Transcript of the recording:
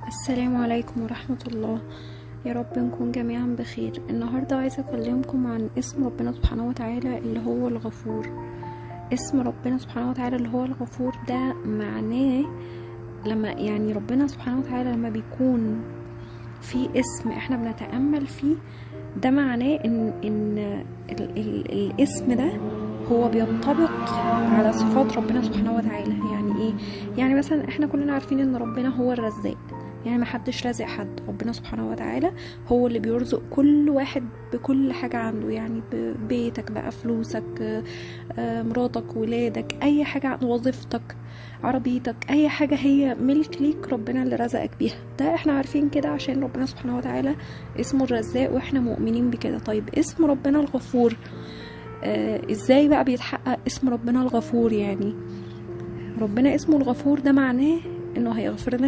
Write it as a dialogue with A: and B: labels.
A: السلام عليكم ورحمة الله. يا رب نكون جميعا بخير. النهاردة عايزة أكلمكم عن اسم ربنا سبحانه وتعالى اللي هو الغفور. اسم ربنا سبحانه وتعالى اللي هو الغفور ده معناه لما ربنا سبحانه وتعالى لما بيكون في اسم احنا بنتأمل فيه، ده معناه ان الاسم ده هو بينطبق على صفات ربنا سبحانه وتعالى. يعني ايه؟ يعني مثلا احنا كلنا عارفين ان ربنا هو الرزاق، يعني محدش رازق حد، ربنا سبحانه وتعالى هو اللي بيرزق كل واحد بكل حاجة عنده، يعني ببيتك بقى، فلوسك، مراتك، ولادك، اي حاجة، وظيفتك، عربيتك، اي حاجة هي ملك ليك ربنا اللي رزقك بيها. ده احنا عارفين كده عشان ربنا سبحانه وتعالى اسمه الرزاق واحنا مؤمنين بكده. طيب اسم ربنا الغفور ازاي بقى بيتحقق اسم ربنا الغفور؟ يعني ربنا اسمه الغفور ده معناه انه هيغفر لنا